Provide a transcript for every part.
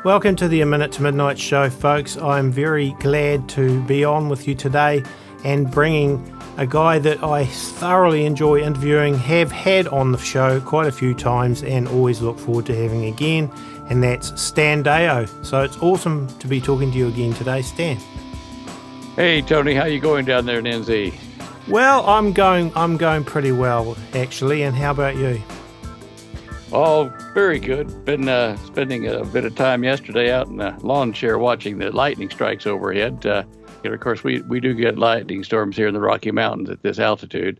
Welcome to the A Minute to Midnight Show, folks. I'm very glad to be on with you today and bringing a guy that I thoroughly enjoy interviewing, have had on the show quite a few times and always look forward to having again, and that's Stan Deyo. So it's awesome to be talking to you again today, Stan. Hey Tony, how you going down there in NZ? Well, I'm going pretty well actually, and how about you? Oh, very good. Been spending a bit of time yesterday out in the lawn chair watching the lightning strikes overhead. Of course, we do get lightning storms here in the Rocky Mountains at this altitude,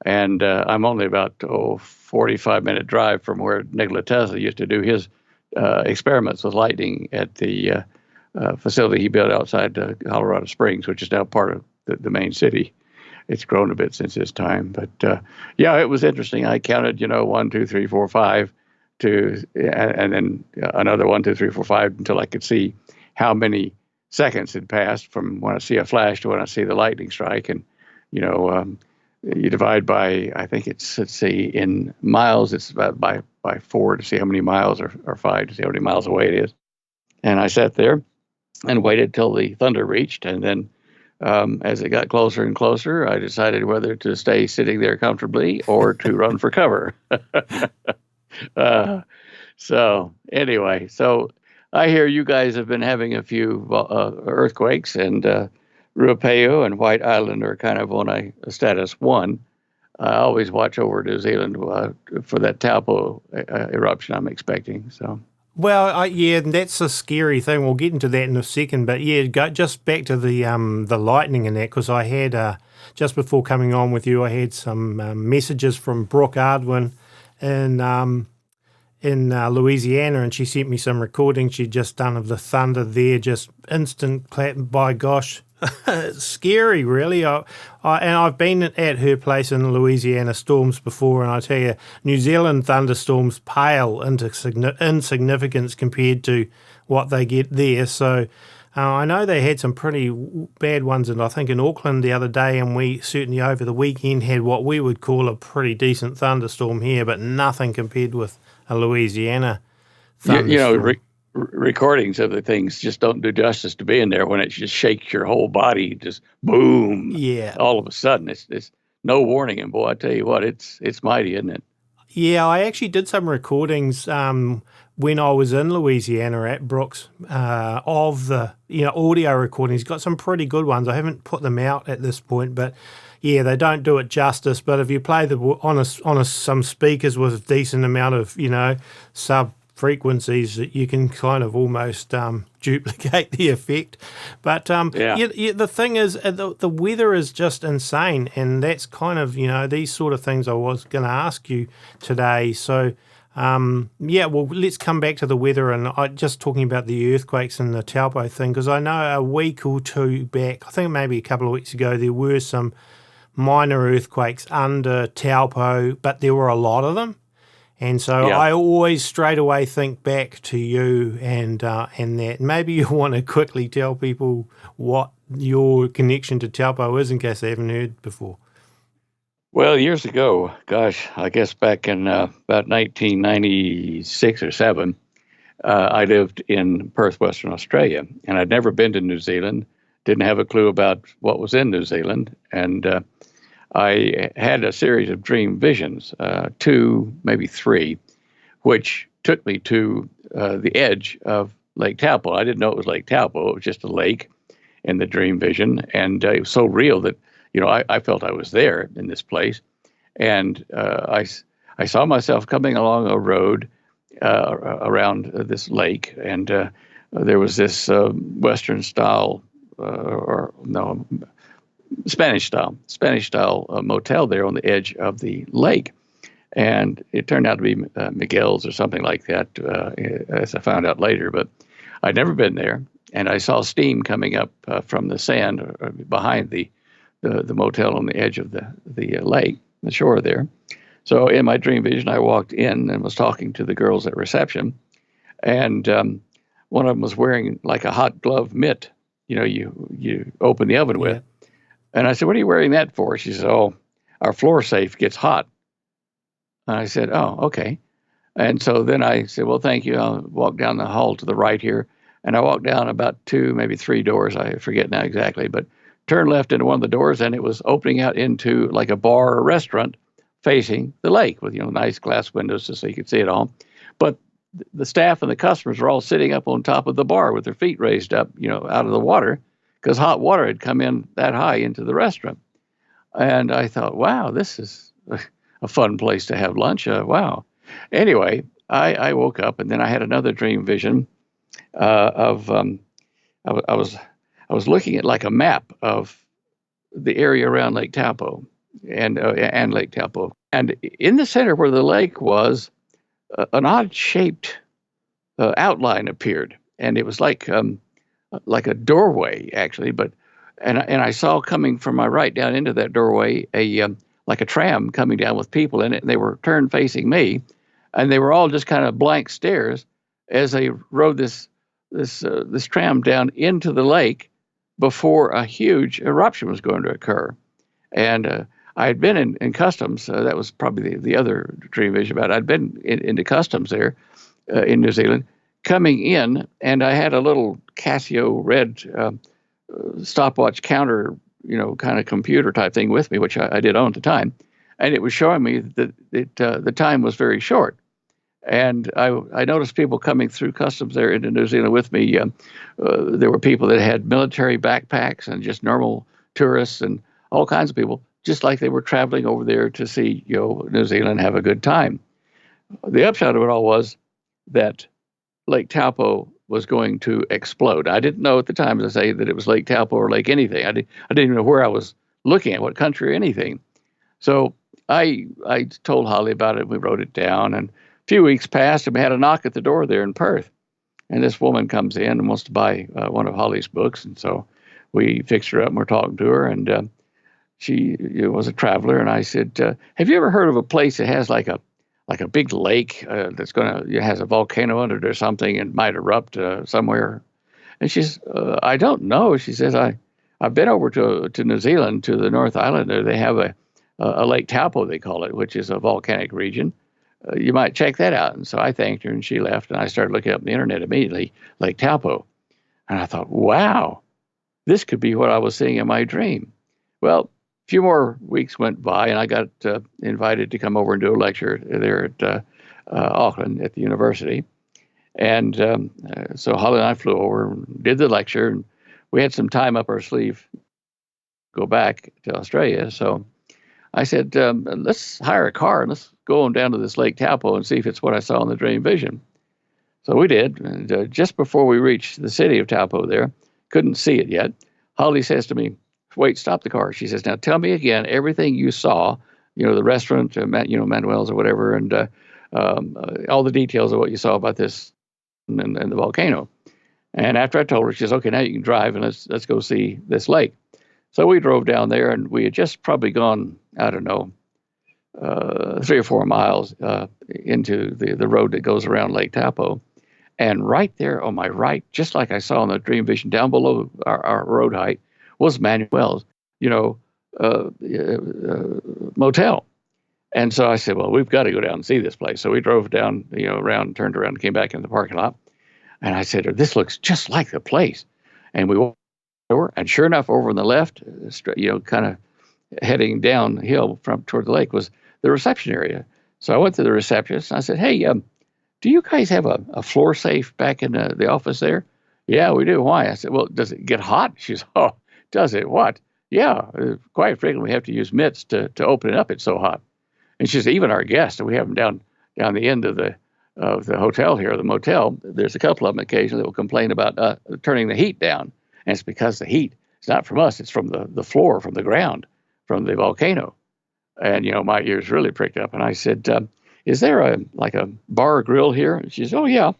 and I'm only about 45-minute drive from where Nikola Tesla used to do his experiments with lightning at the facility he built outside Colorado Springs, which is now part of the main city. It's grown a bit since his time, but yeah, it was interesting. I counted, 1, 2, 3, 4, 5, and then another 1, 2, 3, 4, 5 until I could see how many seconds had passed from when I see a flash to when I see the lightning strike. And you divide by, I think it's, let's see, in miles, it's about by 4 to see how many miles, or 5 to see how many miles away it is. And I sat there and waited till the thunder reached, and then as it got closer and closer, I decided whether to stay sitting there comfortably or to run for cover. So anyway, I hear you guys have been having a few earthquakes, and Ruapehu and White Island are kind of on a status 1. I always watch over New Zealand for that Taupo eruption I'm expecting. So. Well, yeah, that's a scary thing. We'll get into that in a second. But yeah, just back to the lightning and that, because I had just before coming on with you, I had some messages from Brooke Ardwin in Louisiana, and she sent me some recordings she'd just done of the thunder there, just instant clap. By gosh, it's scary, really. And I've been at her place in Louisiana storms before, and I tell you, New Zealand thunderstorms pale into insignificance compared to what they get there. So I know they had some pretty bad ones, and I think in Auckland the other day, and we certainly over the weekend had what we would call a pretty decent thunderstorm here, but nothing compared with a Louisiana thunderstorm. Recordings of the things just don't do justice to being there when it just shakes your whole body, just boom. Yeah. All of a sudden, it's no warning, and boy, I tell you what, it's mighty, isn't it? Yeah, I actually did some recordings when I was in Louisiana at Brooks of the audio recordings. Got some pretty good ones. I haven't put them out at this point, but yeah, they don't do it justice. But if you play them on some speakers with a decent amount of sub frequencies, that you can kind of almost duplicate the effect. But the thing is, the weather is just insane, and that's kind of these sort of things I was going to ask you today. So well, let's come back to the weather, and I just talking about the earthquakes and the Taupo thing, because I know a week or two back, I think maybe a couple of weeks ago, there were some minor earthquakes under Taupo, but there were a lot of them. And so I always straight away think back to you and that. Maybe you want to quickly tell people what your connection to Taupo is in case they haven't heard before. Well, years ago, gosh, I guess back in about 1996 or 7, I lived in Perth, Western Australia, and I'd never been to New Zealand, didn't have a clue about what was in New Zealand, and I had a series of dream visions, 2, maybe 3, which took me to the edge of Lake Taupo. I didn't know it was Lake Taupo. It was just a lake in the dream vision. And it was so real that, I felt I was there in this place. And I saw myself coming along a road around this lake. And there was this Western style, Spanish style motel there on the edge of the lake. And it turned out to be Miguel's or something like that, as I found out later. But I'd never been there. And I saw steam coming up from the sand behind the motel on the edge of the lake, the shore there. So in my dream vision, I walked in and was talking to the girls at reception. And one of them was wearing like a hot glove mitt, you open the oven with. And I said, "What are you wearing that for?" She said, "Oh, our floor safe gets hot." And I said, "Oh, okay." And so then I said, well, thank you. I'll walk down the hall to the right here. And I walked down about 2, maybe 3 doors. I forget now exactly, but turned left into one of the doors, and it was opening out into like a bar or restaurant facing the lake with, nice glass windows so you could see it all. But the staff and the customers were all sitting up on top of the bar with their feet raised up, out of the water, because hot water had come in that high into the restaurant. And I thought, wow, this is a fun place to have lunch. Wow. Anyway, I woke up, and then I had another dream vision of I was looking at like a map of the area around Lake Taupo and Lake Taupo, and in the center where the lake was, an odd shaped outline appeared, and it was like a doorway actually, but and I saw coming from my right down into that doorway like a tram coming down with people in it, and they were turned facing me, and they were all just kind of blank stares as they rode this tram down into the lake before a huge eruption was going to occur. And I had been in customs. That was probably the other dream vision about it. I'd been into customs there in New Zealand, coming in, and I had a little Casio red stopwatch counter, kind of computer type thing with me, which I did own at the time. And it was showing me that the time was very short. And I noticed people coming through customs there into New Zealand with me. There were people that had military backpacks and just normal tourists and all kinds of people, just like they were traveling over there to see, New Zealand, have a good time. The upshot of it all was that Lake Taupo was going to explode. I didn't know at the time, as I say, that it was Lake Taupo or Lake anything. I didn't even know where I was looking at, what country or anything. So I told Holly about it. We wrote it down, and a few weeks passed, and we had a knock at the door there in Perth. And this woman comes in and wants to buy one of Holly's books. And so we fixed her up, and we're talking to her. And she was a traveler. And I said, have you ever heard of a place that has like a big lake that's has a volcano under it or something and might erupt somewhere? And she's, I don't know. She says, I've been over to New Zealand, to the North Island. There they have a Lake Taupo, they call it, which is a volcanic region. You might check that out. And so I thanked her, and she left, and I started looking up on the internet immediately, Lake Taupo. And I thought, wow, this could be what I was seeing in my dream. Well, a few more weeks went by, and I got invited to come over and do a lecture there at Auckland at the university. And so Holly and I flew over and did the lecture, and we had some time up our sleeve go back to Australia. So I said, let's hire a car and let's go on down to this Lake Taupo and see if it's what I saw in the dream vision. So we did. And just before we reached the city of Taupo there, couldn't see it yet, Holly says to me, wait, stop the car. She says, now tell me again everything you saw, the restaurant, Manuel's or whatever, and all the details of what you saw about this and the volcano. And after I told her, she says, okay, now you can drive and let's go see this lake. So we drove down there, and we had just probably gone, I don't know, 3 or 4 miles into the road that goes around Lake Taupo. And right there on my right, just like I saw in the dream vision, down below our road height, was Manuel's, motel. And so I said, well, we've got to go down and see this place. So we drove down, around, turned around, and came back in the parking lot. And I said, this looks just like the place. And we walked over, and sure enough, over on the left, kind of heading downhill from toward the lake, was the reception area. So I went to the receptionist, and I said, hey, do you guys have a floor safe back in the office there? Yeah, we do. Why? I said, well, does it get hot? She said, oh, does it? What? Yeah, quite frequently we have to use mitts to open it up. It's so hot. And she said, even our guests, we have them down the end of the hotel here, the motel. There's a couple of them occasionally that will complain about turning the heat down. And it's because the heat, it's not from us, it's from the floor, from the ground, from the volcano. And, my ears really pricked up. And I said, is there a bar or grill here? And she says, oh, yeah.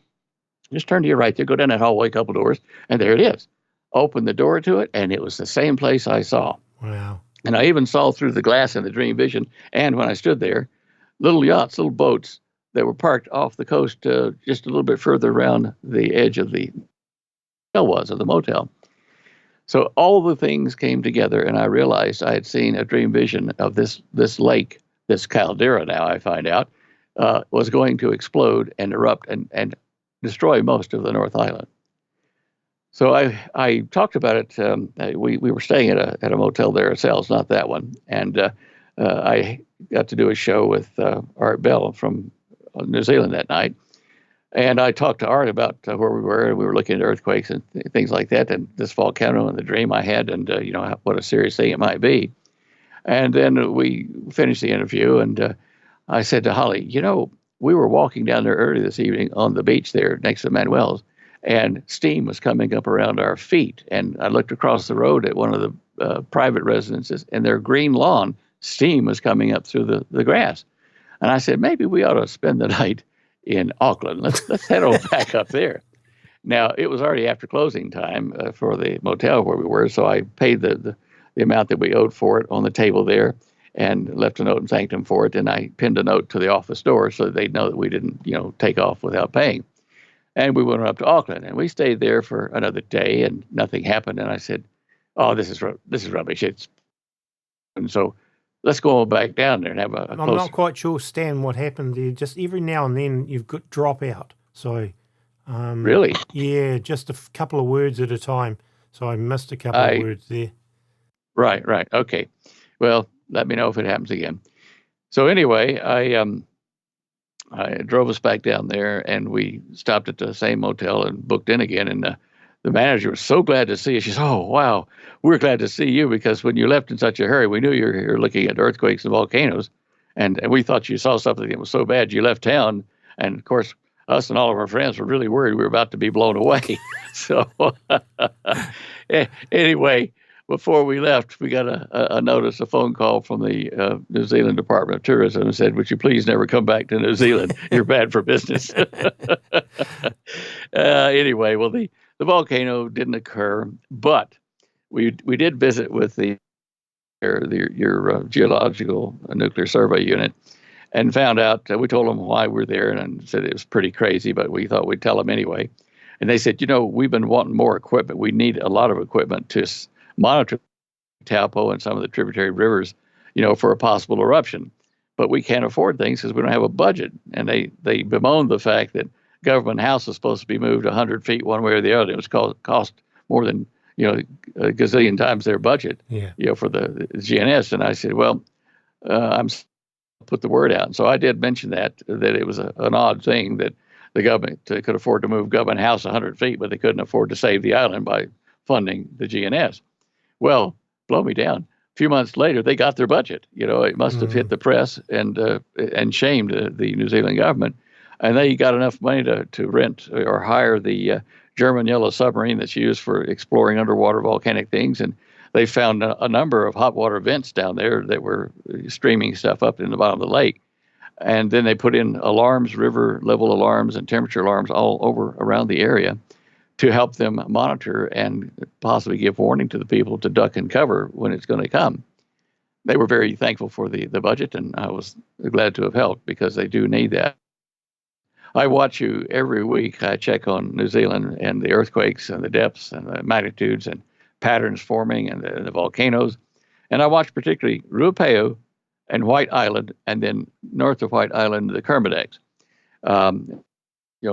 Just turn to your right there, go down that hallway, a couple doors, and there it is. Open the door to it, and it was the same place I saw. Wow. And I even saw through the glass in the dream vision, and when I stood there, little yachts, little boats that were parked off the coast just a little bit further around the edge of the motel. So all the things came together, and I realized I had seen a dream vision of this lake, this caldera now, I find out, was going to explode and erupt and destroy most of the North Island. So I talked about it. We were staying at a motel there ourselves, not that one, and I got to do a show with Art Bell from New Zealand that night. And I talked to Art about where we were, and we were looking at earthquakes and things like that, and this volcano and the dream I had, and what a serious thing it might be. And then we finished the interview, and I said to Holly, we were walking down there early this evening on the beach there next to Manuel's, and steam was coming up around our feet. And I looked across the road at one of the private residences, and their green lawn, steam was coming up through the grass. And I said, maybe we ought to spend the night in Auckland. Let's head on back up there. Now, it was already after closing time for the motel where we were, so I paid the amount that we owed for it on the table there and left a note and thanked them for it. And I pinned a note to the office door so they'd know that we didn't, take off without paying. And we went up to Auckland, and we stayed there for another day, and nothing happened. And I said, "Oh, this is rubbish." And so let's go back down there and have a I'm not quite sure, Stan, what happened there. Just every now and then you've got drop out. So, really, yeah, just a couple of words at a time. So I missed a couple of words there. Right. Okay. Well, let me know if it happens again. So anyway, I drove us back down there, and we stopped at the same motel and booked in again. And the manager was so glad to see us. She said, "Oh, wow, we're glad to see you, because when you left in such a hurry, we knew you were here looking at earthquakes and volcanoes. And we thought you saw something that was so bad you left town. And of course, us and all of our friends were really worried we were about to be blown away." So anyway, before we left, we got a phone call from the New Zealand Department of Tourism, and said, "Would you please never come back to New Zealand? You're bad for business." Anyway, well, the volcano didn't occur, but we did visit with your geological nuclear survey unit, and found out. We told them why we're there, and said it was pretty crazy, but we thought we'd tell them anyway. And they said, we've been wanting more equipment. We need a lot of equipment to monitor Taupo and some of the tributary rivers, for a possible eruption. But we can't afford things because we don't have a budget. And they bemoaned the fact that Government House was supposed to be moved 100 feet one way or the other. It was cost more than, a gazillion times their budget, for the GNS. And I said, well, I'm put the word out. And so I did mention that it was an odd thing that the government could afford to move Government House 100 feet, but they couldn't afford to save the island by funding the GNS. Well, blow me down. A few months later, they got their budget. It must have hit the press and shamed the New Zealand government. And they got enough money to rent or hire the German yellow submarine that's used for exploring underwater volcanic things. And they found a number of hot water vents down there that were streaming stuff up in the bottom of the lake. And then they put in alarms, river level alarms, and temperature alarms all over around the area to help them monitor and possibly give warning to the people to duck and cover when it's going to come. They were very thankful for the budget, and I was glad to have helped, because they do need that. I watch you every week. I check on New Zealand and the earthquakes and the depths and the magnitudes and patterns forming and the volcanoes. And I watch particularly Ruapeo and White Island, and then north of White Island, the Kermadec.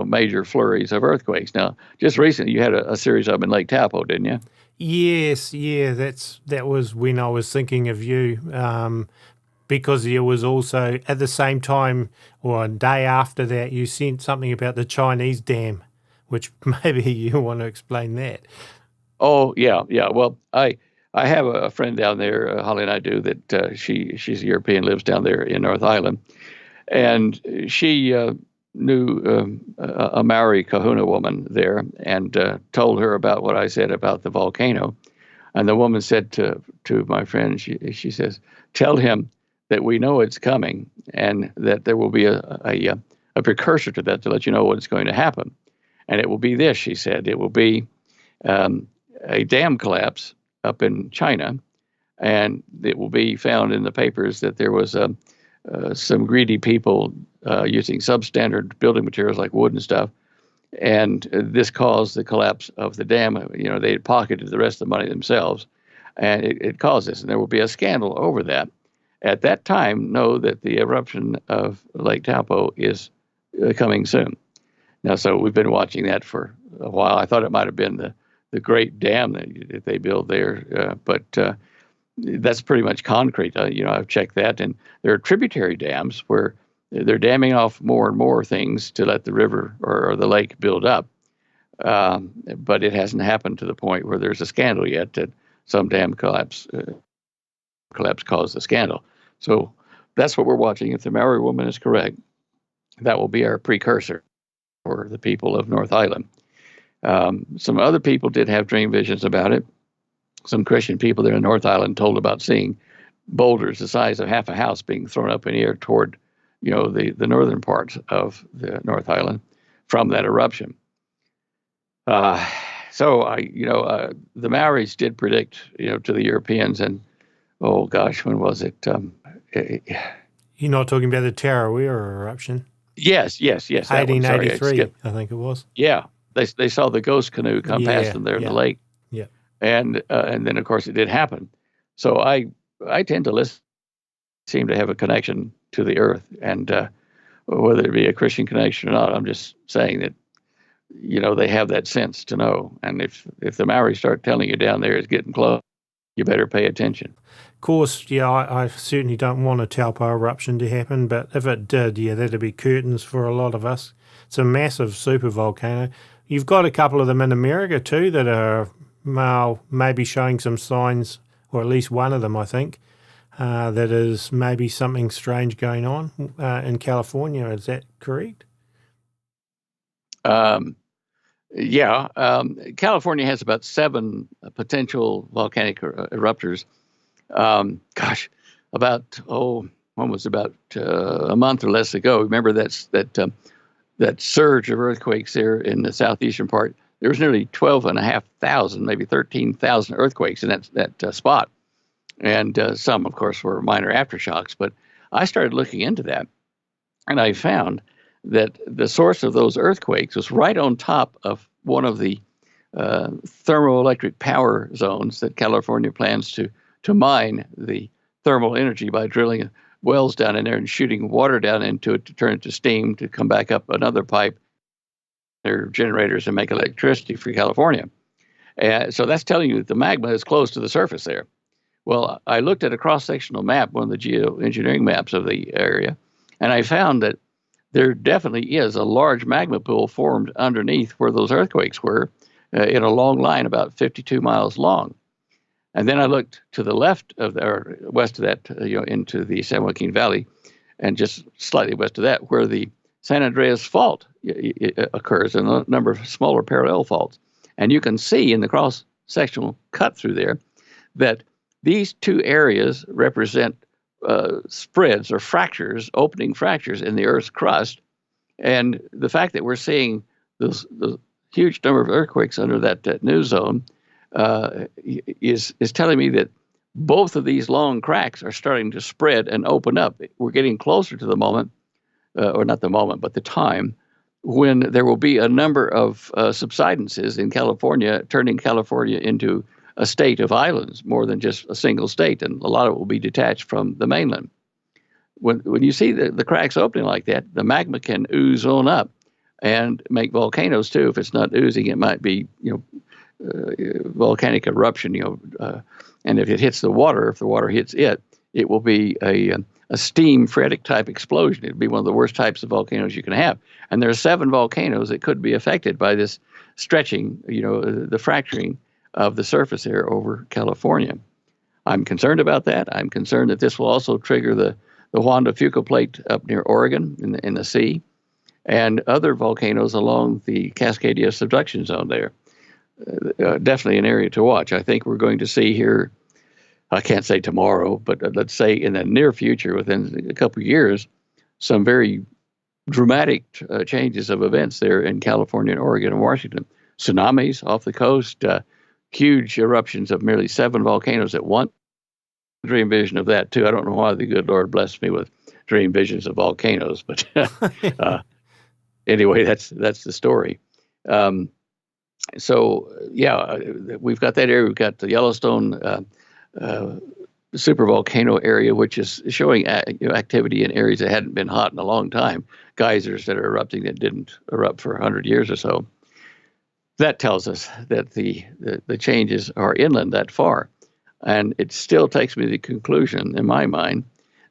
Major flurries of earthquakes. Now, just recently, you had a series of them in Lake Taupo, didn't you? Yes, yeah, that was when I was thinking of you, because there was also, at the same time, or a day after that, you sent something about the Chinese dam, which maybe you want to explain that. Oh, yeah. Well, I have a friend down there, Holly and I do, that she's a European, lives down there in North Island, and she knew a Maori kahuna woman there, and told her about what I said about the volcano. And the woman said to my friend, she says, "Tell him that we know it's coming, and that there will be a precursor to that to let you know what's going to happen. And it will be this," she said. "It will be a dam collapse up in China, and it will be found in the papers that there was some greedy people using substandard building materials like wood and stuff, and this caused the collapse of the dam. They had pocketed the rest of the money themselves, and it caused this, and there will be a scandal over that. at that time know that the eruption of Lake Taupo is coming soon. Now, so we've been watching that for a while. I thought it might have been the great dam that they built there, but that's pretty much concrete. I've checked that, and there are tributary dams where they're damming off more and more things to let the river or the lake build up. But it hasn't happened to the point where there's a scandal yet that some dam collapse caused the scandal. So that's what we're watching. If the Maori woman is correct, that will be our precursor for the people of North Island. Some other people did have dream visions about it. Some Christian people there in North Island told about seeing boulders the size of half a house being thrown up in the air toward, the northern parts of the North Island from that eruption. The Maoris did predict, to the Europeans, and oh gosh, when was it? You're not talking about the Tarawera eruption? Yes. 1883, I think it was. Yeah, they saw the ghost canoe come past them there in the lake. Yeah, and then of course it did happen. So I tend to seem to have a connection to the earth, and whether it be a Christian connection or not, I'm just saying that they have that sense to know. And if the Maoris start telling you down there it's getting close, you better pay attention. Of course, I certainly don't want a Taupo eruption to happen, but if it did, that'd be curtains for a lot of us. It's a massive super volcano. You've got a couple of them in America too that are maybe showing some signs, or at least one of them, I think, that is maybe something strange going on in California. Is that correct? California has about 7 potential volcanic eruptors. About a month or less ago. Remember that surge of earthquakes there in the southeastern part. There was nearly 12,500, maybe 13,000 earthquakes in that spot, and some, of course, were minor aftershocks. But I started looking into that, and I found that the source of those earthquakes was right on top of one of the thermoelectric power zones that California plans to mine the thermal energy by drilling wells down in there and shooting water down into it to turn it to steam to come back up another pipe, their generators, and make electricity for California. So that's telling you that the magma is close to the surface there. Well, I looked at a cross-sectional map, one of the geoengineering maps of the area, and I found that there definitely is a large magma pool formed underneath where those earthquakes were in a long line about 52 miles long. And then I looked to the left of or west of that, into the San Joaquin Valley, and just slightly west of that, where the San Andreas Fault occurs, and a number of smaller parallel faults. And you can see in the cross-sectional cut through there that these two areas represent spreads or fractures, opening fractures in the Earth's crust. And the fact that we're seeing the huge number of earthquakes under that new zone is telling me that both of these long cracks are starting to spread and open up. We're getting closer to the moment, or not the moment, but the time when there will be a number of subsidences in California, turning California into a state of islands more than just a single state, and a lot of it will be detached from the mainland. When you see the cracks opening like that, the magma can ooze on up and make volcanoes too. If it's not oozing, it might be volcanic eruption. And if it hits the water, if the water hits it, it will be a steam phreatic type explosion. It'd be one of the worst types of volcanoes you can have. And there are 7 volcanoes that could be affected by this stretching, the fracturing of the surface there over California. I'm concerned about that. I'm concerned that this will also trigger the Juan de Fuca plate up near Oregon in the sea, and other volcanoes along the Cascadia subduction zone there. Definitely an area to watch. I think we're going to see here, I can't say tomorrow, but let's say in the near future, within a couple of years, some very dramatic changes of events there in California and Oregon and Washington. Tsunamis off the coast, huge eruptions of nearly 7 volcanoes at once. Dream vision of that too. I don't know why the good Lord blessed me with dream visions of volcanoes, but anyway, that's the story. So we've got that area. We've got the Yellowstone supervolcano area, which is showing activity in areas that hadn't been hot in a long time, geysers that are erupting that didn't erupt for 100 years or so. That tells us that the changes are inland that far. And it still takes me to the conclusion, in my mind,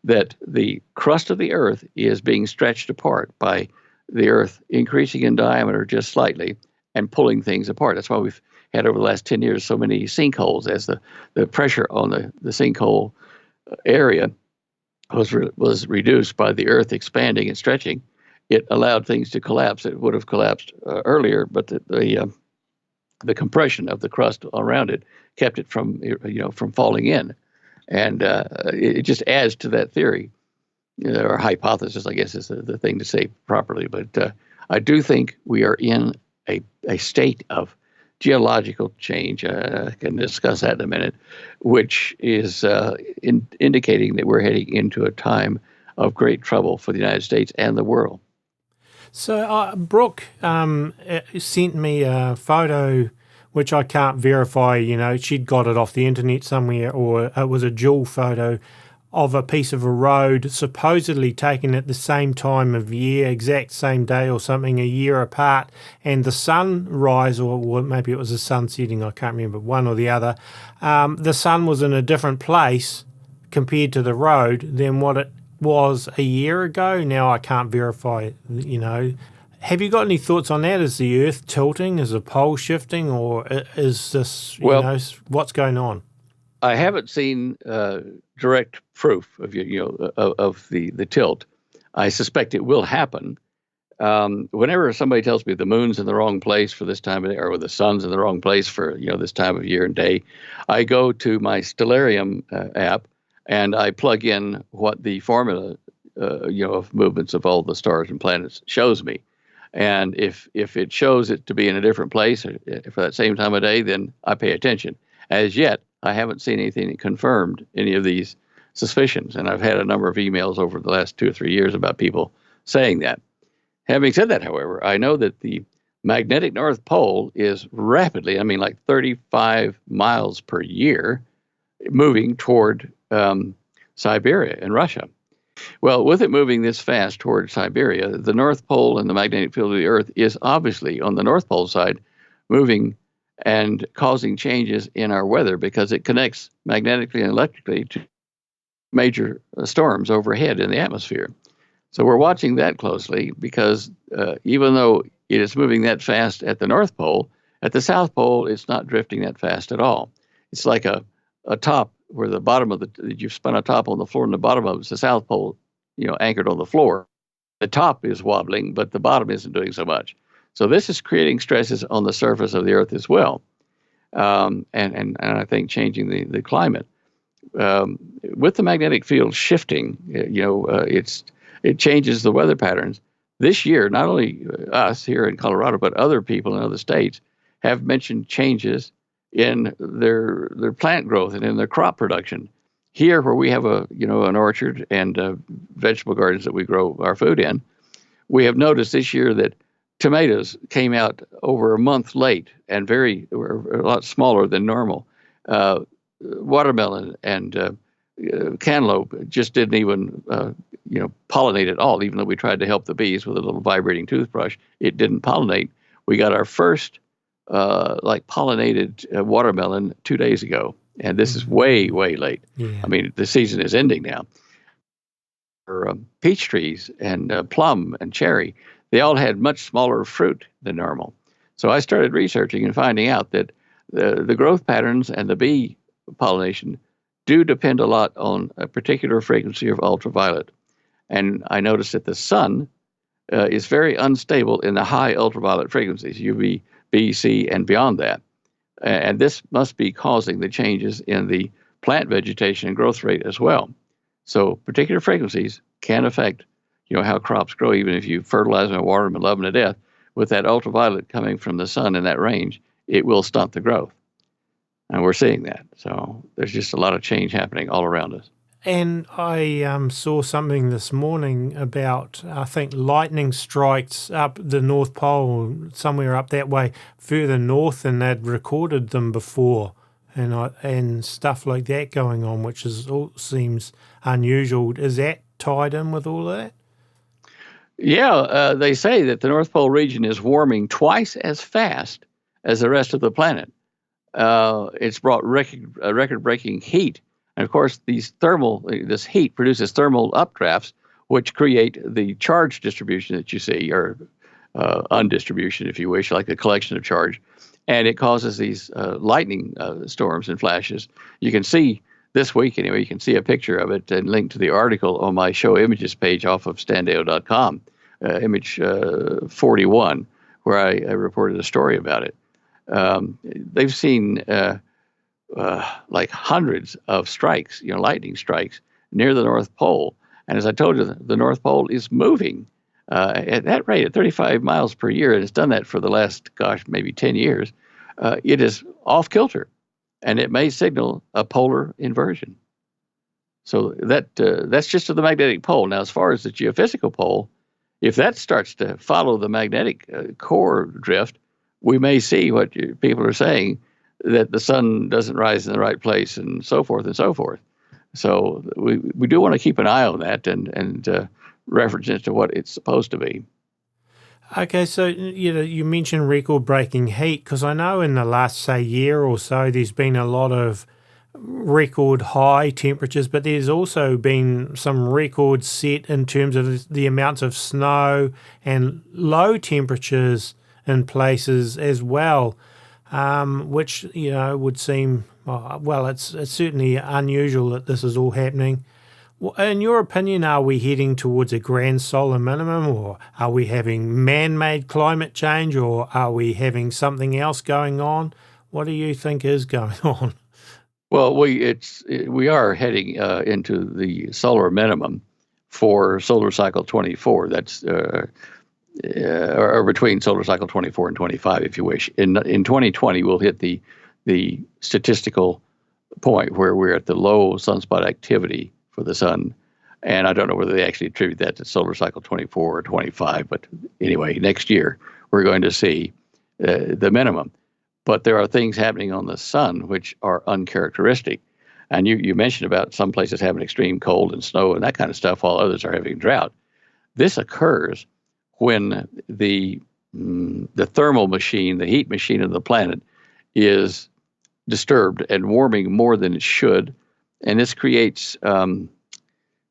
that the crust of the Earth is being stretched apart by the Earth increasing in diameter just slightly and pulling things apart. That's why we've had over the last 10 years so many sinkholes, as the pressure on the sinkhole area was reduced by the Earth expanding and stretching. It allowed things to collapse. It would have collapsed earlier, but the compression of the crust around it kept it from falling in, and it just adds to that theory, or hypothesis, I guess is the thing to say properly. But I do think we are in a state of geological change. I can discuss that in a minute, which is indicating that we're heading into a time of great trouble for the United States and the world. So Brooke sent me a photo, which I can't verify. She'd got it off the internet somewhere, or it was a dual photo of a piece of a road supposedly taken at the same time of year, exact same day or something, a year apart, and the sunrise, or maybe it was the sun setting, I can't remember, one or the other, the sun was in a different place compared to the road than what it was a year ago. Now I can't verify, Have you got any thoughts on that? Is the Earth tilting? Is the pole shifting? Or is this, what's going on? I haven't seen direct proof of the tilt. I suspect it will happen. Whenever somebody tells me the moon's in the wrong place for this time of day, or the sun's in the wrong place for this time of year and day, I go to my Stellarium app and I plug in what the formula of movements of all the stars and planets shows me. And if it shows it to be in a different place for that same time of day, then I pay attention. As yet, I haven't seen anything that confirmed any of these suspicions. And I've had a number of emails over the last 2 or 3 years about people saying that. Having said that, however, I know that the magnetic North Pole is rapidly, like 35 miles per year, moving toward Siberia in Russia. Well, with it moving this fast toward Siberia, the North Pole and the magnetic field of the Earth is obviously, on the North Pole side, moving and causing changes in our weather, because it connects magnetically and electrically to major storms overhead in the atmosphere. So we're watching that closely, because even though it is moving that fast at the North Pole, at the South Pole, it's not drifting that fast at all. It's like a top where the bottom of you've spun a top on the floor, and the bottom of it's the South Pole, anchored on the floor. The top is wobbling, but the bottom isn't doing so much. So this is creating stresses on the surface of the Earth as well, and I think changing the climate. With the magnetic field shifting, it changes the weather patterns. This year, not only us here in Colorado, but other people in other states have mentioned changes in their plant growth and in their crop production. Here, where we have an orchard and vegetable gardens that we grow our food in, we have noticed this year that tomatoes came out over a month late and a lot smaller than normal. Watermelon and cantaloupe just didn't even pollinate at all. Even though we tried to help the bees with a little vibrating toothbrush, it didn't pollinate. We got our first pollinated watermelon 2 days ago, and this is way late. Yeah. The season is ending now. Peach trees and plum and cherry, they all had much smaller fruit than normal. So I started researching and finding out that the growth patterns and the bee pollination do depend a lot on a particular frequency of ultraviolet. And I noticed that the sun is very unstable in the high ultraviolet frequencies, UV, B, C, and beyond that. And this must be causing the changes in the plant vegetation and growth rate as well. So particular frequencies can affect how crops grow. Even if you fertilize them and water them and love them to death, with that ultraviolet coming from the sun in that range, it will stunt the growth. And we're seeing that. So there's just a lot of change happening all around us. And I saw something this morning about, I think, lightning strikes up the North Pole, somewhere up that way, further north, and they'd recorded them before. and stuff like that going on, which all seems unusual. Is that tied in with all of that? Yeah, they say that the North Pole region is warming twice as fast as the rest of the planet. It's brought record-breaking heat, and of course, this heat produces thermal updrafts, which create the charge distribution that you see, or undistribution, if you wish, like a collection of charge, and it causes these lightning storms and flashes. You can see this week, anyway, you can see a picture of it and link to the article on my show images page off of standeo.com, image 41, where I reported a story about it. They've seen like hundreds of strikes, lightning strikes near the North Pole. And as I told you, the North Pole is moving at that rate, at 35 miles per year, and it's done that for the last, maybe 10 years. It is off kilter, and it may signal a polar inversion. So that's just to the magnetic pole. Now, as far as the geophysical pole, if that starts to follow the magnetic core drift, we may see what people are saying, that the sun doesn't rise in the right place and so forth and so forth. So we do want to keep an eye on that and reference it to what it's supposed to be. Okay, so you mentioned record-breaking heat, because I know in the last, say, year or so, there's been a lot of record high temperatures, but there's also been some records set in terms of the amounts of snow and low temperatures in places as well, which would seem it's certainly unusual that this is all happening. In your opinion, are we heading towards a grand solar minimum, or are we having man-made climate change, or are we having something else going on? What do you think is going on? Well, we are heading into the solar minimum for solar cycle 24. That's or between solar cycle 24 and 25, if you wish. In 2020, we'll hit the statistical point where we're at the low sunspot activity for the sun. And I don't know whether they actually attribute that to solar cycle 24 or 25, but anyway, next year we're going to see the minimum. But there are things happening on the sun which are uncharacteristic. And you mentioned about some places having extreme cold and snow and that kind of stuff, while others are having drought. This occurs when the thermal machine, the heat machine of the planet, is disturbed and warming more than it should. And this creates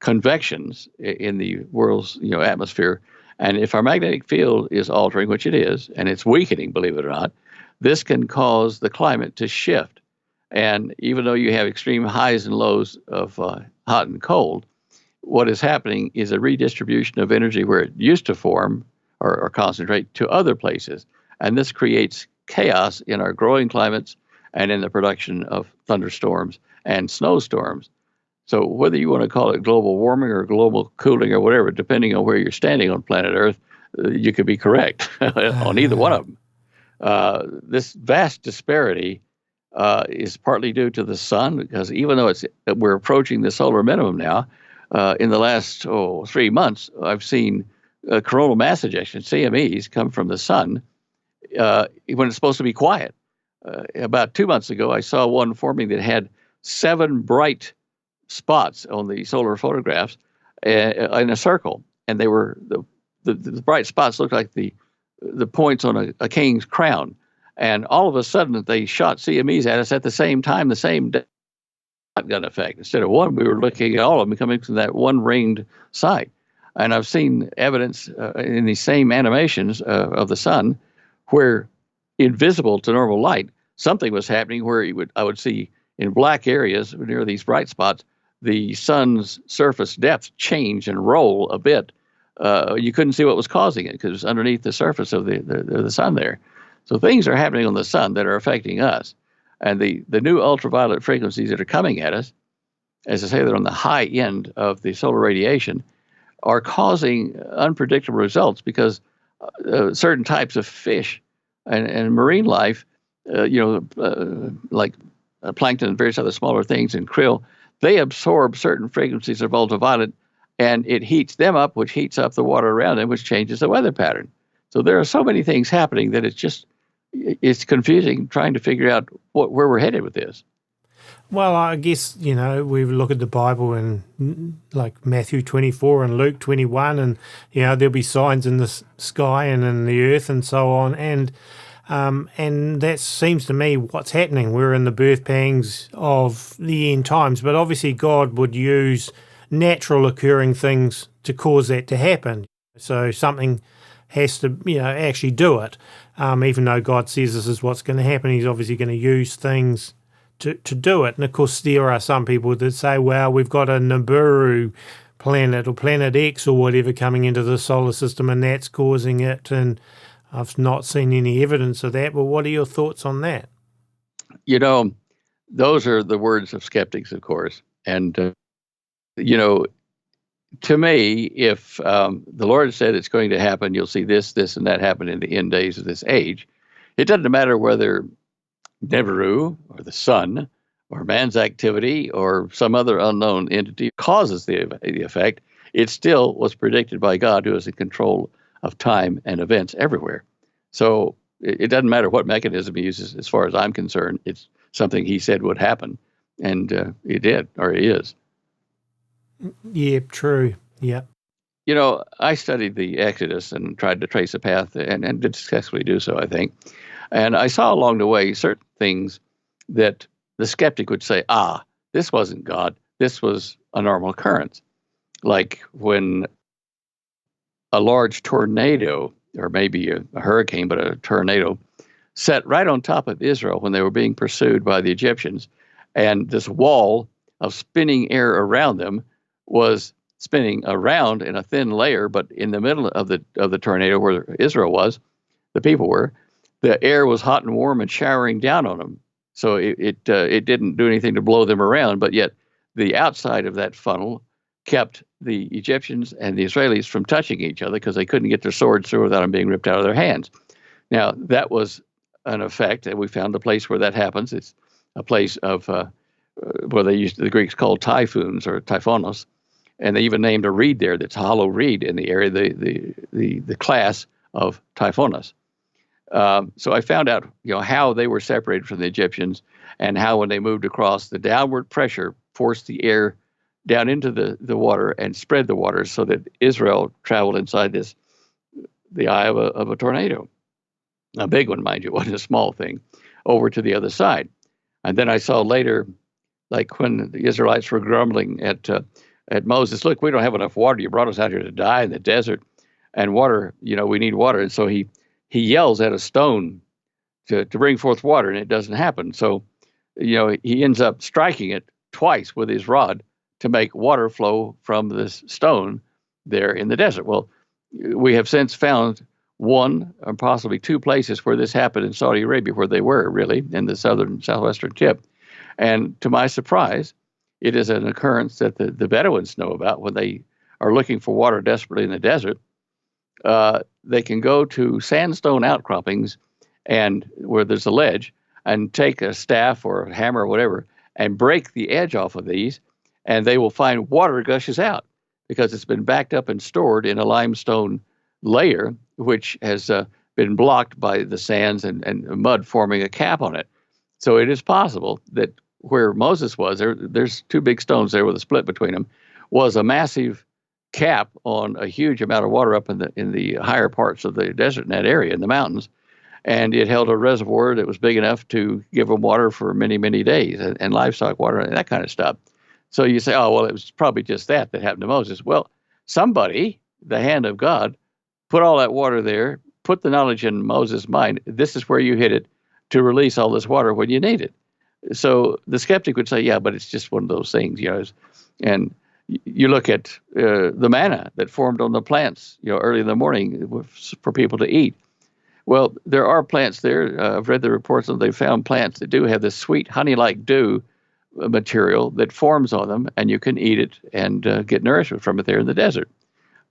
convections in the world's atmosphere. And if our magnetic field is altering, which it is, and it's weakening, believe it or not, this can cause the climate to shift. And even though you have extreme highs and lows of hot and cold, what is happening is a redistribution of energy where it used to form or concentrate to other places. And this creates chaos in our growing climates and in the production of thunderstorms and snowstorms. So whether you want to call it global warming or global cooling or whatever, depending on where you're standing on planet Earth, you could be correct on either one of them. This vast disparity is partly due to the sun, because even though we're approaching the solar minimum now, in the last 3 months, I've seen coronal mass ejection, CMEs, come from the sun when it's supposed to be quiet. About 2 months ago, I saw one forming that had 7 bright spots on the solar photographs in a circle, and they were the bright spots looked like the points on a king's crown. And all of a sudden, they shot CMEs at us at the same time, the same shotgun effect. Instead of one, we were looking at all of them coming from that one ringed site. And I've seen evidence in these same animations of the sun where, invisible to normal light, something was happening where I would see in black areas near these bright spots, the sun's surface depth change and roll a bit. You couldn't see what was causing it because it was underneath the surface of the sun there. So things are happening on the sun that are affecting us. And the new ultraviolet frequencies that are coming at us, as I say, they're on the high end of the solar radiation, are causing unpredictable results because certain types of fish and marine life, like plankton and various other smaller things and krill, they absorb certain frequencies of ultraviolet, and it heats them up, which heats up the water around them, which changes the weather pattern. So there are so many things happening that it's just it's confusing trying to figure out where we're headed with this. Well, I guess, we look at the Bible and like Matthew 24 and Luke 21, and, there'll be signs in the sky and in the earth and so on. And that seems to me what's happening. We're in the birth pangs of the end times, but obviously God would use natural occurring things to cause that to happen. So something has to, actually do it. Even though God says this is what's going to happen, he's obviously going to use things to do it. And of course, there are some people that say, well, we've got a Nibiru planet or Planet X or whatever coming into the solar system and that's causing it. And I've not seen any evidence of that. But what are your thoughts on that? Those are the words of skeptics, of course. And, to me, if the Lord said it's going to happen, you'll see this, this, and that happen in the end days of this age. It doesn't matter whether Nibiru or the sun or man's activity or some other unknown entity causes the effect. It still was predicted by God, who is in control of time and events everywhere. So it doesn't matter what mechanism he uses, as far as I'm concerned. It's something he said would happen, and it did, or it is. Yeah, true. Yeah. I studied the Exodus and tried to trace a path, and did successfully do so, I think. And I saw along the way certain things that the skeptic would say, this wasn't God. This was a normal occurrence. Like when a large tornado, or maybe a hurricane, but a tornado, set right on top of Israel when they were being pursued by the Egyptians. And this wall of spinning air around them was spinning around in a thin layer, but in the middle of the tornado where Israel was, the people were, the air was hot and warm and showering down on them. So it didn't do anything to blow them around, but yet the outside of that funnel kept the Egyptians and the Israelis from touching each other because they couldn't get their swords through without them being ripped out of their hands. Now, that was an effect, and we found a place where that happens. It's a place of where the Greeks called typhoons or typhonos, and they even named a reed there that's a hollow reed in the area, the class of typhonos. So I found out, how they were separated from the Egyptians, and how when they moved across, the downward pressure forced the air down into the water and spread the water so that Israel traveled inside the eye of a tornado, a big one, mind you, it wasn't a small thing, over to the other side. And then I saw later, like when the Israelites were grumbling at Moses, look, we don't have enough water. You brought us out here to die in the desert, and water, we need water. And so he yells at a stone to bring forth water, and it doesn't happen. So, he ends up striking it twice with his rod to make water flow from this stone there in the desert. Well, we have since found one or possibly two places where this happened in Saudi Arabia, where they were really in the southwestern tip. And to my surprise, it is an occurrence that the Bedouins know about when they are looking for water desperately in the desert. They can go to sandstone outcroppings and where there's a ledge and take a staff or a hammer or whatever and break the edge off of these, and they will find water gushes out because it's been backed up and stored in a limestone layer, which has been blocked by the sands and mud forming a cap on it. So it is possible that where Moses was, there's two big stones there with a split between them, was a massive cap on a huge amount of water up in the higher parts of the desert in that area, in the mountains. And it held a reservoir that was big enough to give them water for many, many days, and livestock water and that kind of stuff. So you say, oh, well, it was probably just that happened to Moses. Well, somebody, the hand of God, put all that water there, put the knowledge in Moses' mind. This is where you hit it to release all this water when you need it. So the skeptic would say, yeah, but it's just one of those things, And you look at the manna that formed on the plants, early in the morning for people to eat. Well, there are plants there. I've read the reports that they found plants that do have this sweet honey-like dew material that forms on them, and you can eat it and get nourishment from it there in the desert.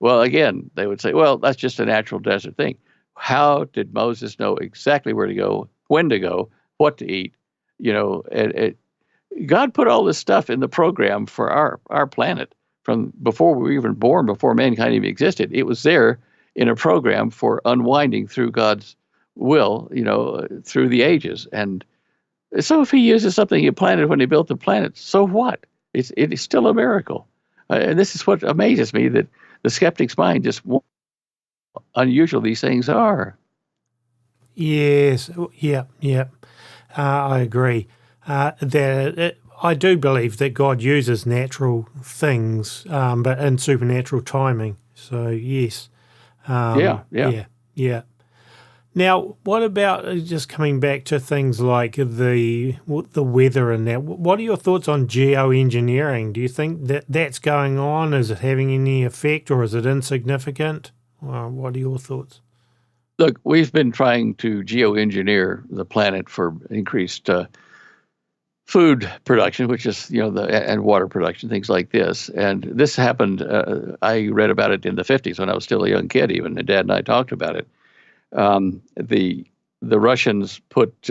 Well, again, they would say, well, that's just a natural desert thing. How did Moses know exactly where to go, when to go, what to eat? God put all this stuff in the program for our planet from before we were even born, before mankind even existed. It was there in a program for unwinding through God's will, through the ages. And so if he uses something he planted when he built the planet, so what? It is still a miracle. And this is what amazes me, that the skeptic's mind just won't, unusual these things are. Yes, yeah. I agree. I do believe that God uses natural things, but in supernatural timing. So yes. Yeah. Now, what about just coming back to things like the weather and that? What are your thoughts on geoengineering? Do you think that that's going on? Is it having any effect, or is it insignificant? What are your thoughts? Look, we've been trying to geoengineer the planet for increased food production, which is, and water production, things like this. And this happened, I read about it in the 50s when I was still a young kid even, and Dad and I talked about it. The Russians put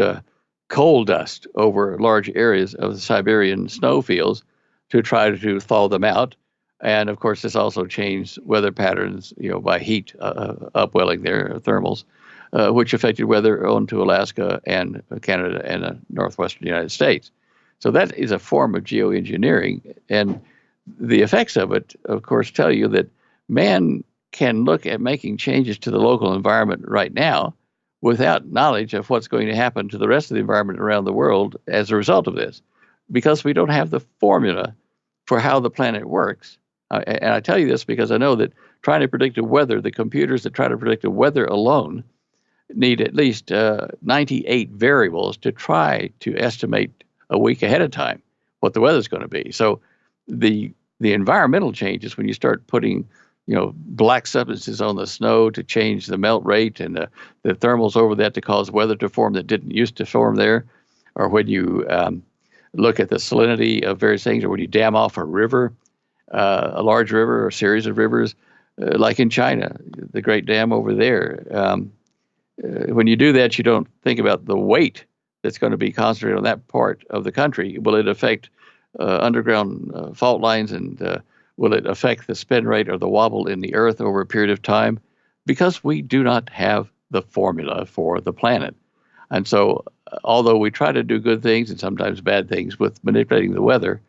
coal dust over large areas of the Siberian snowfields to try to thaw them out. And of course, this also changed weather patterns, by heat upwelling there, thermals, which affected weather onto Alaska and Canada and the northwestern United States. So that is a form of geoengineering. And the effects of it, of course, tell you that man can look at making changes to the local environment right now without knowledge of what's going to happen to the rest of the environment around the world as a result of this, because we don't have the formula for how the planet works. And I tell you this because I know that trying to predict the weather, the computers that try to predict the weather alone need at least 98 variables to try to estimate a week ahead of time what the weather's going to be. So the environmental changes, when you start putting black substances on the snow to change the melt rate, and the thermals over that to cause weather to form that didn't used to form there, or when you look at the salinity of various things, or when you dam off a river, a large river or a series of rivers, like in China, the Great Dam over there. When you do that, you don't think about the weight that's going to be concentrated on that part of the country. Will it affect underground fault lines, and will it affect the spin rate or the wobble in the earth over a period of time? Because we do not have the formula for the planet. And so, although we try to do good things and sometimes bad things with manipulating the weather,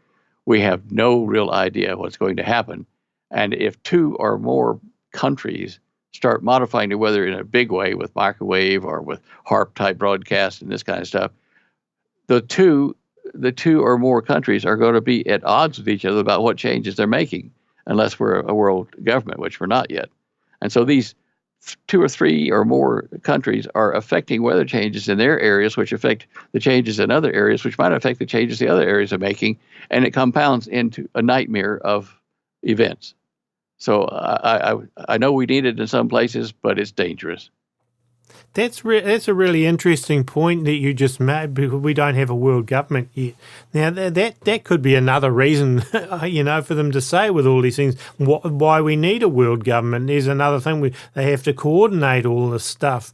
we have no real idea what's going to happen. And if two or more countries start modifying the weather in a big way with microwave or with HAARP type broadcasts and this kind of stuff, the two or more countries are going to be at odds with each other about what changes they're making, unless we're a world government, which we're not yet. And so these two or three or more countries are affecting weather changes in their areas, which affect the changes in other areas, which might affect the changes the other areas are making, and it compounds into a nightmare of events. So I know we need it in some places, but it's dangerous. That's a really interesting point that you just made, because we don't have a world government yet. Now, that could be another reason, for them to say with all these things, why we need a world government. There's another thing, they have to coordinate all this stuff.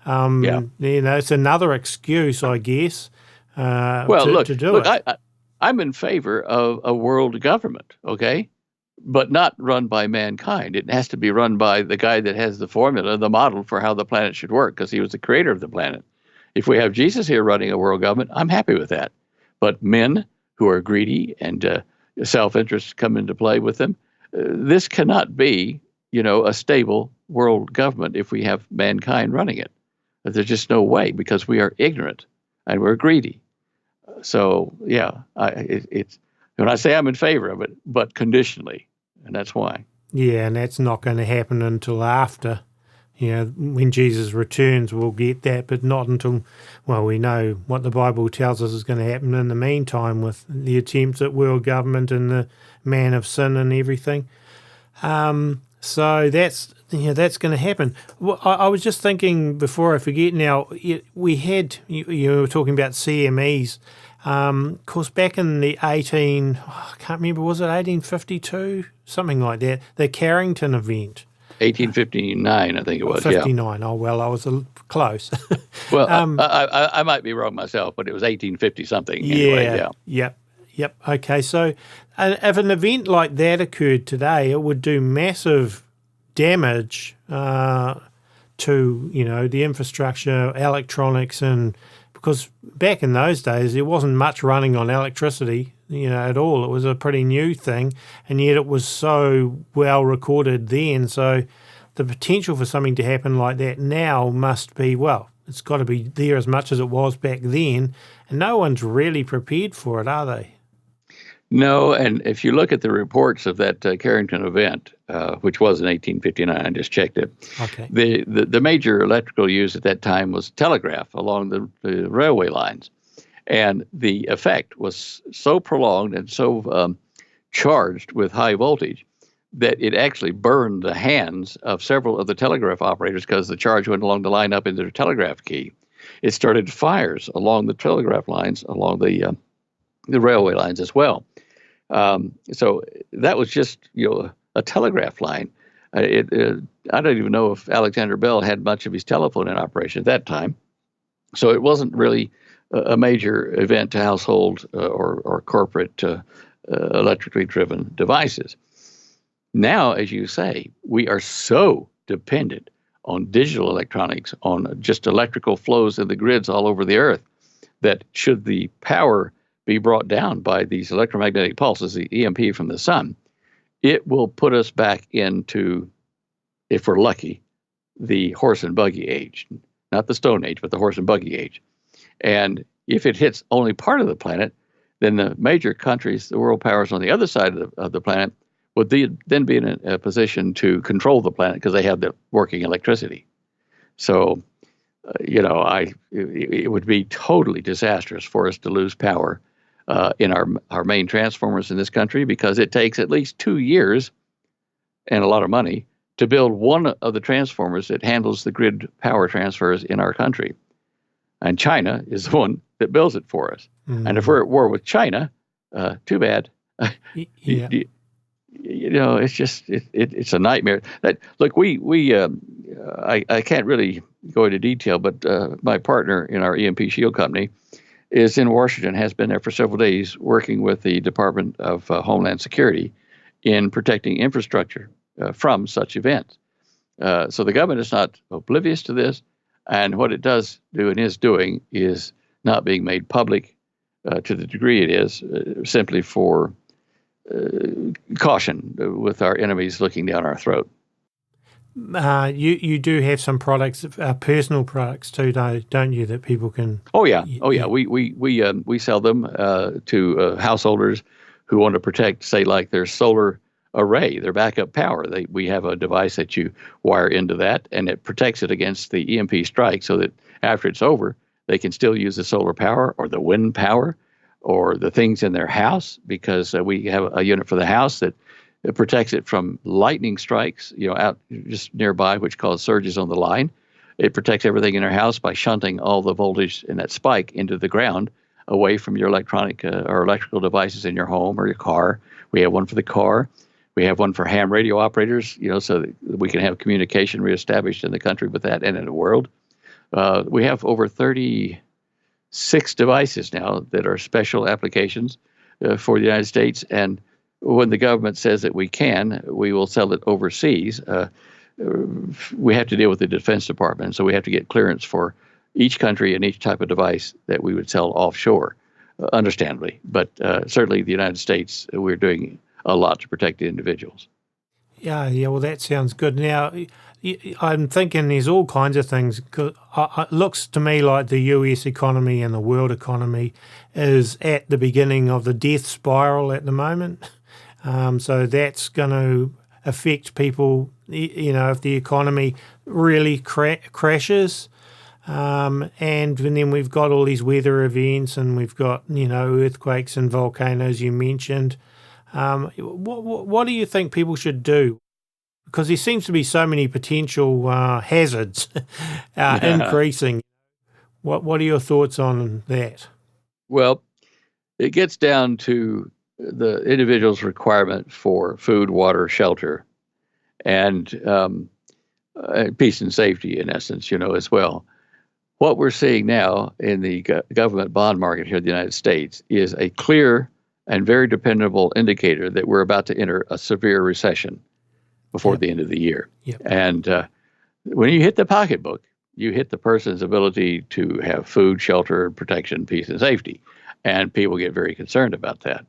It's another excuse, I guess, to do it. I'm in favor of a world government, okay? But not run by mankind. It has to be run by the guy that has the formula, the model for how the planet should work, because he was the creator of the planet. If we have Jesus here running a world government, I'm happy with that. But men who are greedy and self-interest come into play with them, this cannot be, a stable world government if we have mankind running it. But there's just no way, because we are ignorant and we're greedy. So, it's when I say I'm in favor of it, but conditionally. And that's why. Yeah, and that's not going to happen until after. When Jesus returns, we'll get that, but not until, we know what the Bible tells us is going to happen in the meantime with the attempts at world government and the man of sin and everything. So that's going to happen. I was just thinking before I forget now, we had, you were talking about CMEs. Of course, back in the I can't remember, was it 1852? Something like that. The Carrington event. 1859, I think it was. 59. Yeah. Oh, well, I was close. Well, I might be wrong myself, but it was 1850 something. Anyway, yeah. Yep. Okay, so if an event like that occurred today, it would do massive damage to to, the infrastructure, electronics, and because back in those days, there wasn't much running on electricity, at all. It was a pretty new thing, and yet it was so well recorded then. So the potential for something to happen like that now must be, it's got to be there as much as it was back then, and no one's really prepared for it, are they? No, and if you look at the reports of that Carrington event, which was in 1859, I just checked it. Okay. The major electrical use at that time was telegraph along the railway lines, and the effect was so prolonged and so charged with high voltage that it actually burned the hands of several of the telegraph operators because the charge went along the line up into their telegraph key. It started fires along the telegraph lines, along the railway lines as well. So that was just, a telegraph line. I don't even know if Alexander Bell had much of his telephone in operation at that time. So it wasn't really a major event to household or corporate electrically driven devices. Now, as you say, we are so dependent on digital electronics, on just electrical flows in the grids all over the earth, that should the power be brought down by these electromagnetic pulses, the EMP from the sun, it will put us back into, if we're lucky, the horse and buggy age. Not the Stone Age, but the horse and buggy age. And if it hits only part of the planet, then the major countries, the world powers on the other side of the planet, would then be in a position to control the planet because they have the working electricity. So, it would be totally disastrous for us to lose power in our main transformers in this country, because it takes at least 2 years and a lot of money to build one of the transformers that handles the grid power transfers in our country. And China is the one that builds it for us. Mm-hmm. And if we're at war with China, too bad. Yeah. It's just it's a nightmare. Look, I can't really go into detail, but my partner in our EMP Shield company is in Washington, has been there for several days, working with the Department of Homeland Security in protecting infrastructure from such events. So the government is not oblivious to this, and what it does do and is doing is not being made public to the degree it is, simply for caution with our enemies looking down our throat. You do have some products, personal products too, don't you, that people can? Oh yeah. We sell them to householders who want to protect, say, like their solar array, their backup power. We have a device that you wire into that, and it protects it against the EMP strike, so that after it's over, they can still use the solar power or the wind power or the things in their house, because we have a unit for the house that it protects it from lightning strikes, out just nearby, which cause surges on the line. It protects everything in our house by shunting all the voltage in that spike into the ground, away from your electronic or electrical devices in your home or your car. We have one for the car. We have one for ham radio operators, so that we can have communication reestablished in the country with that and in the world. We have over 36 devices now that are special applications for the United States, and when the government says that we will sell it overseas. We have to deal with the Defense Department, so we have to get clearance for each country and each type of device that we would sell offshore, understandably. But certainly the United States, we're doing a lot to protect the individuals. Yeah, well, that sounds good. Now, I'm thinking there's all kinds of things. It looks to me like the US economy and the world economy is at the beginning of the death spiral at the moment. So that's going to affect people, if the economy really crashes. And then we've got all these weather events, and we've got, earthquakes and volcanoes you mentioned. What do you think people should do? Because there seems to be so many potential hazards increasing. What are your thoughts on that? Well, it gets down to the individual's requirement for food, water, shelter, and peace and safety, in essence, as well. What we're seeing now in the government bond market here in the United States is a clear and very dependable indicator that we're about to enter a severe recession before the end of the year. Yep. And When you hit the pocketbook, you hit the person's ability to have food, shelter, protection, peace, and safety. And people get very concerned about that.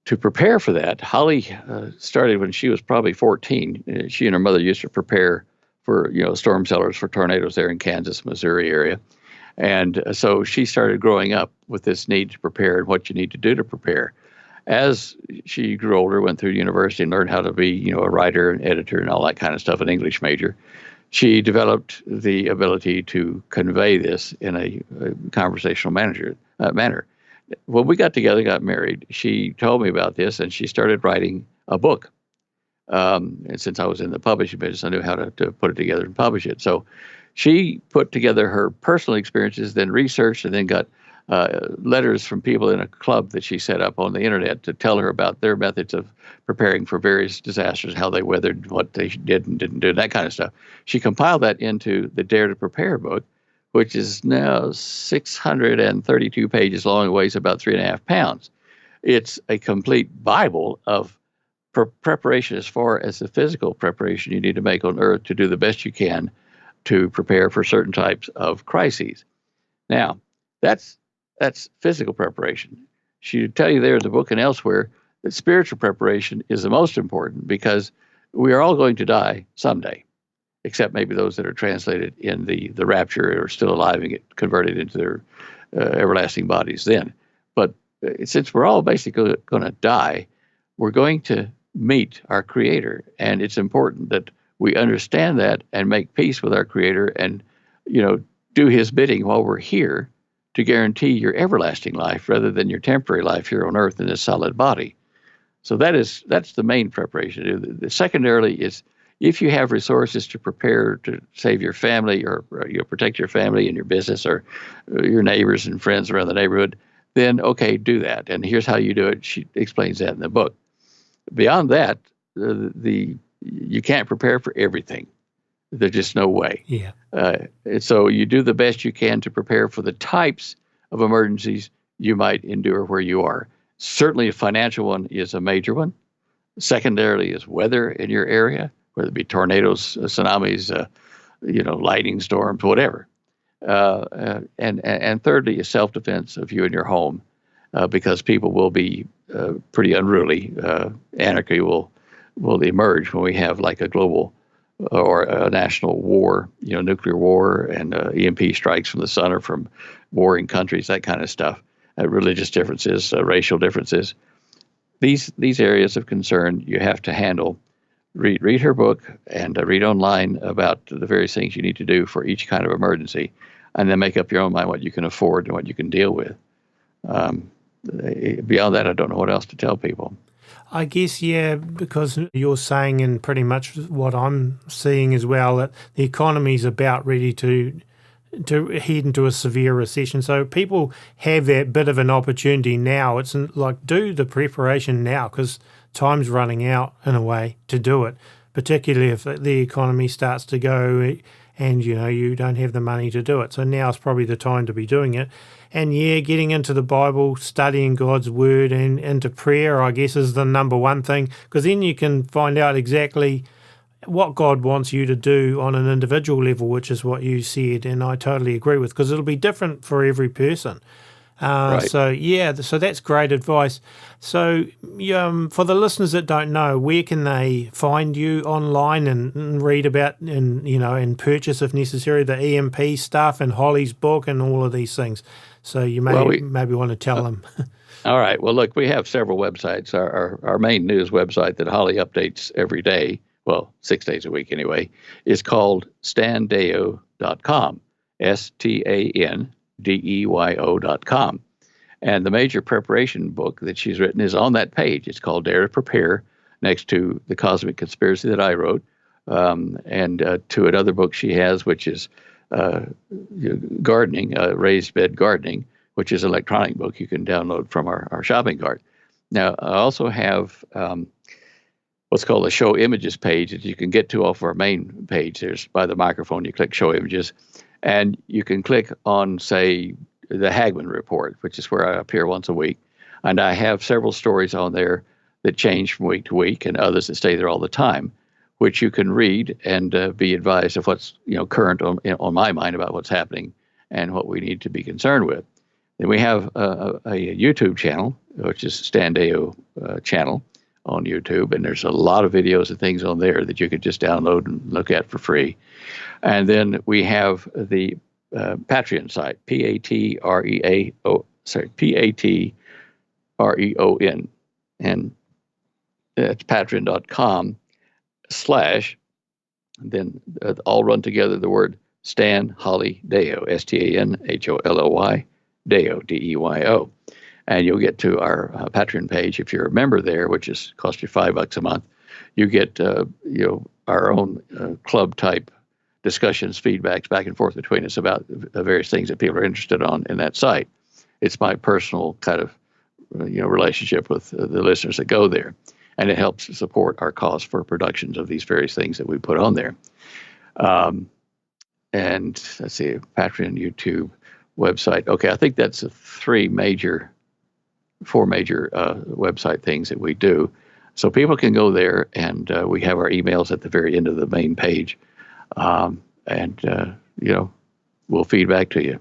To prepare for that, Holly started when she was probably 14. She and her mother used to prepare for, storm celars for tornadoes there in Kansas, Missouri area. And so she started growing up with this need to prepare and what you need to do to prepare. As she grew older, went through university and learned how to be, a writer and editor and all that kind of stuff, an English major, she developed the ability to convey this in a conversational manner. When we got together, got married, she told me about this, and she started writing a book. And since I was in the publishing business, I knew how to put it together and publish it. So she put together her personal experiences, then researched, and then got letters from people in a club that she set up on the internet to tell her about their methods of preparing for various disasters, how they weathered, what they did and didn't do, that kind of stuff. She compiled that into the Dare to Prepare book, which is now 632 pages long and weighs about 3.5 pounds. It's a complete Bible of preparation as far as the physical preparation you need to make on Earth to do the best you can to prepare for certain types of crises. Now, that's physical preparation. She would tell you there in the book and elsewhere that spiritual preparation is the most important, because we are all going to die someday, except maybe those that are translated in the rapture or still alive and get converted into their everlasting bodies then. But since we're all basically going to die, we're going to meet our Creator, and it's important that we understand that and make peace with our Creator and, do His bidding while we're here to guarantee your everlasting life rather than your temporary life here on earth in this solid body. So that's the main preparation. The secondarily is, if you have resources to prepare to save your family or protect your family and your business or your neighbors and friends around the neighborhood, then okay, do that. And here's how you do it. She explains that in the book. Beyond that, you can't prepare for everything. There's just no way. Yeah. So you do the best you can to prepare for the types of emergencies you might endure where you are. Certainly a financial one is a major one. Secondarily is weather in your area, whether it be tornadoes, tsunamis, lightning storms, whatever. And thirdly is self-defense of you and your home, because people will be pretty unruly. Anarchy will emerge when we have like a global or a national war, nuclear war and EMP strikes from the sun or from warring countries, that kind of stuff. Religious differences, racial differences. These areas of concern you have to handle. Read her book and read online about the various things you need to do for each kind of emergency, and then make up your own mind what you can afford and what you can deal with. Beyond that, I don't know what else to tell people. I guess, yeah, because you're saying, and pretty much what I'm seeing as well, that the economy's about ready to head into a severe recession. So people have that bit of an opportunity now. It's like, do the preparation now, because time's running out in a way to do it, particularly if the economy starts to go and, you don't have the money to do it. So now's probably the time to be doing it. And yeah, getting into the Bible, studying God's word and into prayer, I guess, is the number one thing, because then you can find out exactly what God wants you to do on an individual level, which is what you said, and I totally agree with, because it'll be different for every person. Right. So that's great advice. So for the listeners that don't know, where can they find you online and read about and purchase, if necessary, the EMP stuff and Holly's book and all of these things? So you maybe want to tell them. All right. Well, look, we have several websites. Our main news website that Holly updates every day, well, 6 days a week anyway, is called standeyo.com, STANDEYO.com. And the major preparation book that she's written is on that page. It's called Dare to Prepare, next to The Cosmic Conspiracy that I wrote, and to another book she has, which is gardening, raised bed gardening, which is an electronic book you can download from our shopping cart. Now, I also have what's called a Show Images page that you can get to off our main page. There's by the microphone, you click Show Images, and you can click on, say, the Hagman Report, which is where I appear once a week. And I have several stories on there that change from week to week and others that stay there all the time, which you can read and be advised of what's current on my mind about what's happening and what we need to be concerned with. Then we have a YouTube channel, which is Stan Deyo channel on YouTube, and there's a lot of videos and things on there that you could just download and look at for free. And then we have the Patreon site, Patreon, and that's patreon.com/ then all run together the word Stan Holly Deyo, StanHolly Deyo, Deyo. And you'll get to our Patreon page if you're a member there, which is cost you $5 a month. You get our own club type discussions, feedbacks back and forth between us about the various things that people are interested in that site. It's my personal kind of relationship with the listeners that go there, and it helps support our cause for productions of these various things that we put on there. And let's see, Patreon, YouTube, website. Okay, I think that's 4 major website things that we do. So people can go there, and we have our emails at the very end of the main page, and we'll feed back to you.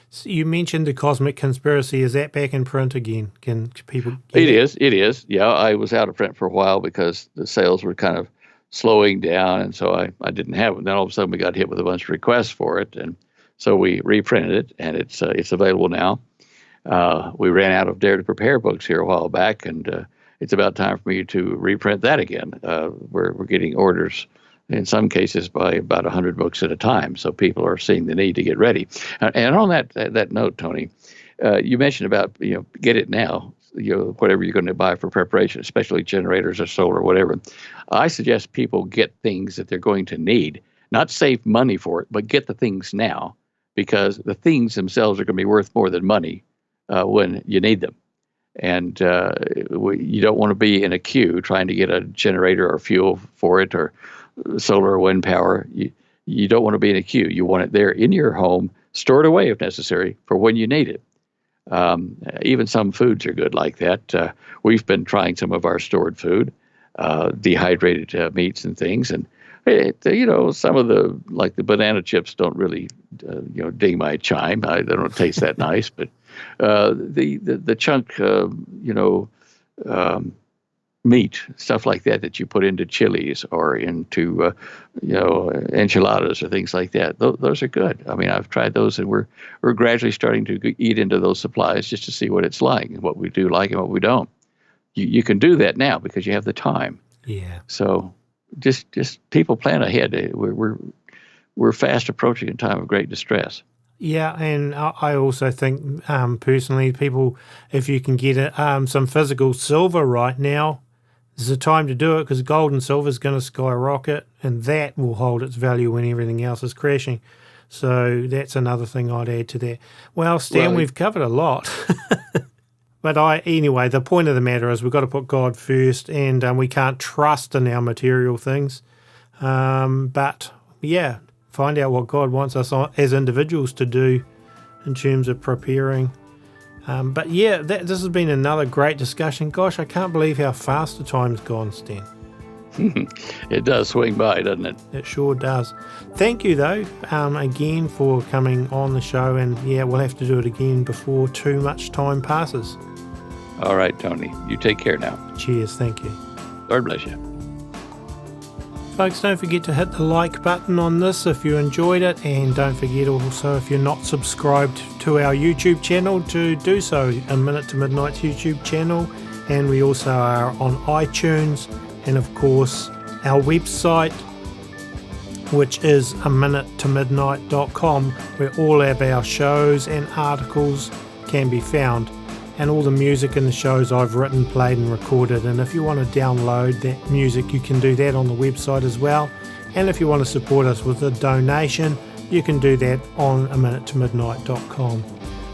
So you mentioned the Cosmic Conspiracy. Is that back in print again? Can people? It is. Yeah, I was out of print for a while because the sales were kind of slowing down, and so I didn't have it. Then all of a sudden we got hit with a bunch of requests for it, and so we reprinted it, and it's available now. We ran out of Dare to Prepare books here a while back, and it's about time for me to reprint that again. We're getting orders in some cases by about 100 books at a time, so people are seeing the need to get ready. And on that note, Tony, you mentioned about get it now. Whatever you're going to buy for preparation, especially generators or solar or whatever. I suggest people get things that they're going to need, not save money for it, but get the things now, because the things themselves are going to be worth more than money when you need them. And you don't want to be in a queue trying to get a generator or fuel for it or solar or wind power. You don't want to be in a queue. You want it there in your home, stored away if necessary for when you need it. Even some foods are good like that. We've been trying some of our stored food, dehydrated meats and things, and some of the banana chips don't really ding my chime. They don't taste that nice, but the chunk meat, stuff like that you put into chilies or into enchiladas or things like that, those are good. I mean, I've tried those, and we're gradually starting to eat into those supplies just to see what it's like and what we do like and what we don't. You can do that now because you have the time. Yeah. So just people plan ahead. We're fast approaching a time of great distress. Yeah, and I also think personally, people, if you can get some physical silver right now, there's a time to do it, because gold and silver is going to skyrocket, and that will hold its value when everything else is crashing. So that's another thing I'd add to that. Well, Stan, we've covered a lot. But anyway, the point of the matter is we've got to put God first, and we can't trust in our material things. But, yeah, find out what God wants us as individuals to do in terms of preparing. But yeah, this has been another great discussion. Gosh, I can't believe how fast the time's gone, Stan. It does swing by, doesn't it? It sure does. Thank you, though, again for coming on the show. And yeah, we'll have to do it again before too much time passes. All right, Tony. You take care now. Cheers. Thank you. Lord bless you. Folks, don't forget to hit the like button on this if you enjoyed it, and don't forget also, if you're not subscribed to our YouTube channel, to do so. A Minute to Midnight's YouTube channel, and we also are on iTunes, and of course our website, which is aminutetomidnight.com, where all of our shows and articles can be found, and all the music in the shows I've written, played and recorded. And if you want to download that music, you can do that on the website as well. And if you want to support us with a donation, you can do that on aminutetomidnight.com.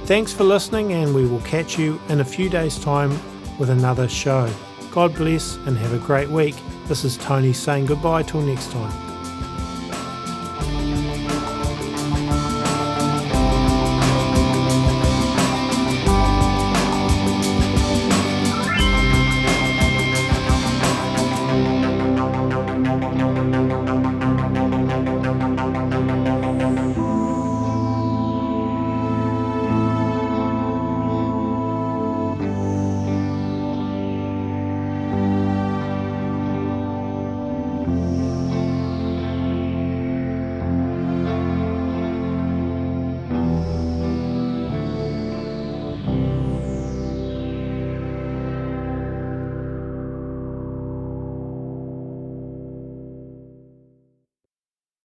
Thanks for listening, and we will catch you in a few days' time with another show. God bless and have a great week. This is Tony saying goodbye till next time.